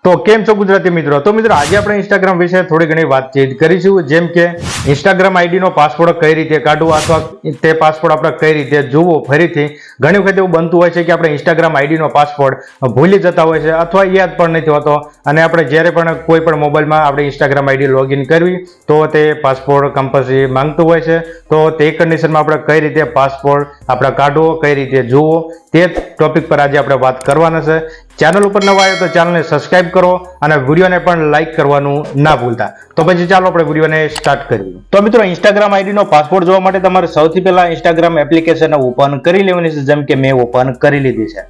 તો કેમ છો ગુજરાતી મિત્રો? તો મિત્રો આજે આપણે ઇન્સ્ટાગ્રામ વિશે થોડી ઘણી વાતચીત કરીશું, જેમ કે ઇન્સ્ટાગ્રામ આઈડી નો પાસવર્ડ કઈ રીતે કાઢવો અથવા તે પાસવર્ડ આપણે કઈ રીતે જોવો. ફરીથી ઘણી વખત એવું બનતું હોય છે કે આપણે ઇન્સ્ટાગ્રામ આઈડી નો પાસવર્ડ ભૂલી જતા હોય છે અથવા યાદ પણ નથી હોતો, અને આપણે જ્યારે પણ કોઈ પણ મોબાઈલમાં આપણે ઇન્સ્ટાગ્રામ આઈડી લોગિન કરવી તો તે પાસવર્ડ કમ્પલસરી માંગતું હોય છે. તો તે કન્ડિશનમાં આપણે કઈ રીતે પાસવર્ડ આપણે કાઢવો, કઈ રીતે જોવો, તે ટોપિક પર આજે આપણે વાત કરવાના છે. ચેનલ ઉપર નવા આવ્યો તો ચેનલને સબસ્ક્રાઇબ કરો અને વિડીયોને પણ લાઇક કરવાનું ના ભૂલતા. તો પછી ચાલો આપણે વિડીયોને સ્ટાર્ટ કરીએ. તો મિત્રો ઇન્સ્ટાગ્રામ આઈડીનો પાસવર્ડ જોવા માટે તમારે સૌથી પહેલા ઇન્સ્ટાગ્રામ એપ્લિકેશન ઓપન કરી લેવાની છે, જેમ કે મેં ઓપન કરી લીધી છે.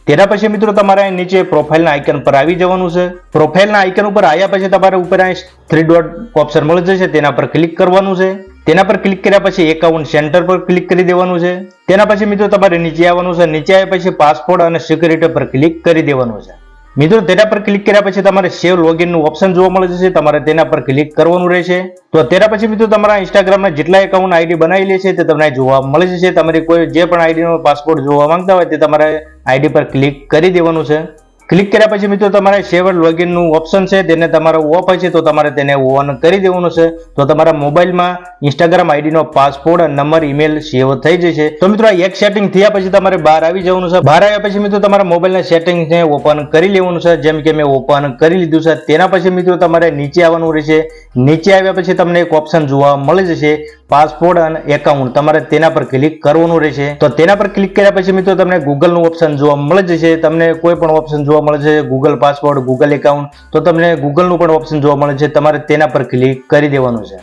તેના પછી મિત્રો તમારે નીચે પ્રોફાઇલના આઇકન પર આવી જવાનું છે. પ્રોફાઇલના આઇકન ઉપર આવ્યા પછી તમારે ઉપર 3 ડોટ ઓપ્શન મળી જશે, તેના પર ક્લિક કરવાનું છે. તેના પર ક્લિક કર્યા પછી એકાઉન્ટ સેન્ટર પર ક્લિક કરી દેવાનું છે. તેના પછી મિત્રો તમારે નીચે આવવાનું છે. નીચે આવ્યા પછી પાસપોર્ટ અને સિક્યુરિટી પર ક્લિક કરી દેવાનું છે. મિત્રો તેના પર ક્લિક કર્યા પછી તમારે સેવ લોગિન નું ઓપ્શન જોવા મળે છે, તમારે તેના પર ક્લિક કરવાનું રહેશે. તો તેના પછી મિત્રો તમારા ઇન્સ્ટાગ્રામના જેટલા એકાઉન્ટ આઈડી બનાવેલી છે તે તમને જોવા મળે છે. તમારી કોઈ જે પણ આઈડી નો પાસપોર્ટ જોવા માંગતા હોય તે તમારે આઈડી પર ક્લિક કરી દેવાનું છે. ક્લિક કર્યા પછી મિત્રો તમારે સેવ લોગિન નું ઓપ્શન છે તેને તમારે ઓફ છે તો તમારે તેને ઓન કરી દેવાનું છે. તો તમારા મોબાઈલમાં ઇન્સ્ટાગ્રામ આઈડી નો પાસપોર્ટ, નંબર, ઈમેલ સેવ થઈ જશે. તો મિત્રો એક સેટિંગ થયા પછી તમારે બહાર આવી જવાનું છે. બહાર આવ્યા પછી મિત્રો તમારા મોબાઈલના સેટિંગ ને ઓપન કરી લેવાનું છે, જેમ કે મેં ઓપન કરી લીધું છે. તેના પછી મિત્રો તમારે નીચે આવવાનું રહેશે. નીચે આવ્યા પછી તમને એક ઓપ્શન જોવા મળી જશે, પાસપોર્ટ અને એકાઉન્ટ. તમારે તેના પર ક્લિક કરવાનું રહેશે. તો તેના પર ક્લિક કર્યા પછી મિત્રો તમને ગૂગલ નું ઓપ્શન જોવા મળી જશે. તમને કોઈ પણ ઓપ્શન જોવા મળે છે, ગૂગલ પાસવર્ડ, ગૂગલ એકાઉન્ટ, તો તમને ગૂગલ નું પણ ઓપ્શન જોવા મળે છે. તમારે તેના પર ક્લિક કરી દેવાનું છે.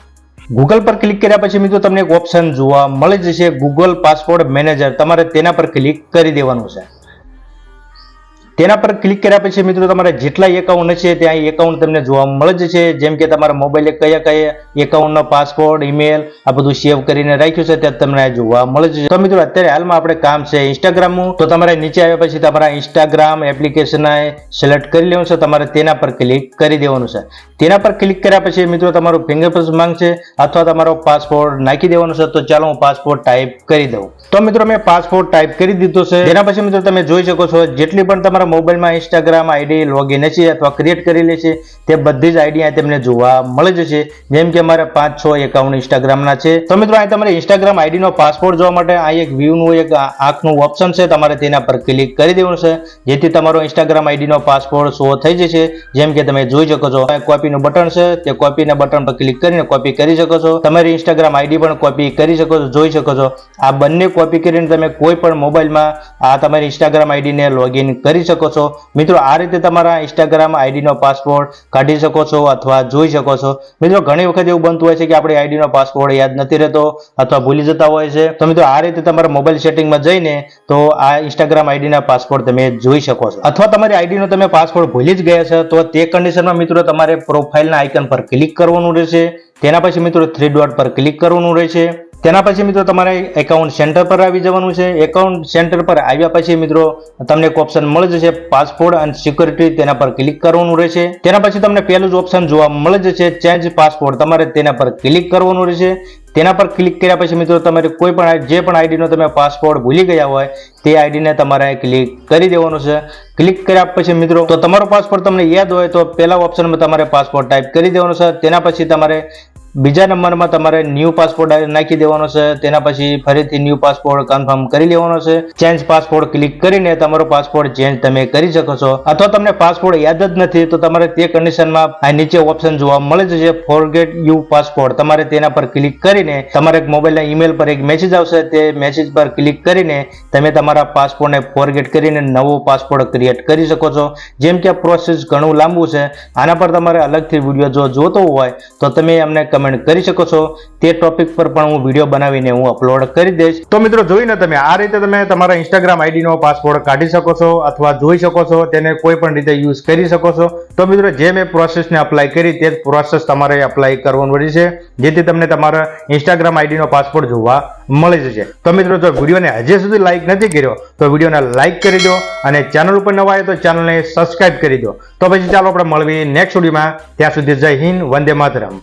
ગૂગલ પર ક્લિક કર્યા પછી મિત્રો તમને એક ઓપ્શન જોવા મળી જશે, ગૂગલ પાસવર્ડ મેનેજર. તમારે તેના પર ક્લિક કરી દેવાનું છે. તેના પર ક્લિક કર્યા પછી મિત્રો તમારે જેટલા એકાઉન્ટ છે ત્યાં એકાઉન્ટ તમને જોવા મળી જશે, જેમ કે તમારા મોબાઈલે કયા કયા એકાઉન્ટનો પાસવર્ડ, ઈમેલ આ બધું સેવ કરીને રાખ્યું છે તે તમને જોવા મળી જશે. તો મિત્રો અત્યારે હાલમાં આપણે કામ છે ઇન્સ્ટાગ્રામનું, તો તમારે નીચે આવ્યા પછી તમારા ઇન્સ્ટાગ્રામ એપ્લિકેશન સિલેક્ટ કરી લેવાનું છે. તમારે તેના પર ક્લિક કરી દેવાનું છે. તેના પર ક્લિક કર્યા પછી મિત્રો તમારું ફિંગરપ્રિન્ટ માંગશે અથવા તમારો પાસવર્ડ નાખી દેવાનો છે. તો ચાલો હું પાસવર્ડ ટાઈપ કરી દઉં. તો મિત્રો મેં પાસવર્ડ ટાઈપ કરી દીધો છે. તેના પછી મિત્રો તમે જોઈ શકો છો જેટલી પણ તમારા મોબાઈલમાં ઇન્સ્ટાગ્રામ આઈડી લોગિન છે અથવા ક્રિએટ કરેલી છે તે બધી જ આઈડી અહીં તમને જોવા મળી જશે, જેમ કે અમારે 5-6 એકાઉન્ટ ઇન્સ્ટાગ્રામના છે. તો મિત્રો અહીં તમારે ઇન્સ્ટાગ્રામ આઈડી નો પાસવર્ડ જોવા માટે આ એક વ્યૂ નું એક આંખનું ઓપ્શન છે, તમારે તેના પર ક્લિક કરી દેવાનું છે, જેથી તમારો ઇન્સ્ટાગ્રામ આઈડી નો પાસવર્ડ શો થઈ જશે. જેમ કે તમે જોઈ શકો છો કોપીનું બટન છે, તે કોપીના બટન પર ક્લિક કરીને કોપી કરી શકો છો. તમારી ઇન્સ્ટાગ્રામ આઈડી પણ કોપી કરી શકો છો, જોઈ શકો છો. આ બંને કોપી કરીને તમે કોઈ પણ મોબાઈલમાં આ તમારી ઇન્સ્ટાગ્રામ આઈડીને લોગિન કરી શકો છો. મિત્રો આ રીતે તમારા ઇન્સ્ટાગ્રામ આઈડી નો પાસવર્ડ કાઢી શકો છો અથવા જોઈ શકો છો. મિત્રો ઘણી વખત એવું બનતું હોય છે કે આપણી આઈડી નો પાસવર્ડ યાદ નથી રહેતો અથવા ભૂલી જતા હોય છે. તો મિત્રો આ રીતે તમારા મોબાઈલ સેટિંગમાં જઈને તો આ ઇન્સ્ટાગ્રામ આઈડી ના પાસવર્ડ તમે જોઈ શકો છો. અથવા તમારી આઈડી નો તમે પાસવર્ડ ભૂલી જ ગયા છે તો તે કન્ડિશનમાં મિત્રો તમારે પ્રોફાઇલના આઇકન પર ક્લિક કરવાનું રહેશે. તેના પછી મિત્રો 3 ડોટ પર ક્લિક કરવાનું રહેશે. તેના પછી મિત્રો તમારે એકાઉન્ટ સેન્ટર પર આવી જવાનું છે. એકાઉન્ટ સેન્ટર પર આવ્યા પછી મિત્રો તમને એક ઓપ્શન મળી જશે, પાસપોર્ટ અને સિક્યુરિટી. તેના પર ક્લિક કરવાનું રહેશે. તેના પછી તમને પહેલું જ ઓપ્શન જોવા મળી જશે, ચેન્જ પાસપોર્ટ. તમારે તેના પર ક્લિક કરવાનું રહેશે. તેના પર ક્લિક કર્યા પછી મિત્રો તમારે કોઈ પણ જે પણ આઈડીનો તમે પાસવર્ડ ભૂલી ગયા હોય તે આઈડીને તમારે ક્લિક કરી દેવાનું છે. ક્લિક કર્યા પછી મિત્રો તો તમારો પાસવર્ડ તમને યાદ હોય તો પહેલા ઓપ્શનમાં તમારે પાસવર્ડ ટાઈપ કરી દેવાનો છે. તેના પછી તમારે બીજા નંબરમાં તમારે ન્યૂ પાસપોર્ટ નાખી દેવાનો છે. તેના પછી ફરીથી ન્યૂ પાસપોર્ટ કન્ફર્મ કરી લેવાનો છે. ચેન્જ પાસપોર્ટ ક્લિક કરીને તમારો પાસપોર્ટ ચેન્જ તમે કરી શકો છો. અથવા તમને પાસપોર્ટ યાદ જ નથી તો તમારે તે કન્ડિશનમાં આ નીચે ઓપ્શન જોવા મળે છે, ફોરગેટ યુ પાસપોર્ટ. તમારે તેના પર ક્લિક કરીને તમારે મોબાઈલના ઈમેલ પર એક મેસેજ આવશે, તે મેસેજ પર ક્લિક કરીને તમે તમારા પાસપોર્ટને ફોરગેટ કરીને નવો પાસપોર્ટ ક્રિએટ કરી શકો છો. જેમ કે પ્રોસેસ ઘણું લાંબુ છે, આના પર તમારે અલગથી વિડીયો જો જોતો હોય તો તમે અમને કમેન્ટ કરી શકો છો. તે ટોપિક પર પણ હું વિડીયો બનાવીને હું અપલોડ કરી દઈશ. તો મિત્રો જોઈને તમે આ રીતે તમે તમારા ઇન્સ્ટાગ્રામ આઈડી નો પાસવર્ડ કાઢી શકો છો અથવા જોઈ શકો છો, તેને કોઈ પણ રીતે યુઝ કરી શકો છો. તો મિત્રો જે મેં પ્રોસેસને અપ્લાય કરી તે પ્રોસેસ તમારે અપ્લાય કરવાનું રહેશે, જેથી તમને તમારા ઇન્સ્ટાગ્રામ આઈડી નો પાસવર્ડ જોવા મળી જશે. તો મિત્રો જો વિડીયોને હજી સુધી લાઈક નથી કર્યો તો વિડીયોને લાઈક કરી દો અને ચેનલ ઉપર નવા આવ્યો તો ચેનલને સબસ્ક્રાઇબ કરી દો. તો પછી ચાલો આપણે મળીએ નેક્સ્ટ વિડીયોમાં. ત્યાં સુધી જય હિન્દ, વંદે માતરમ.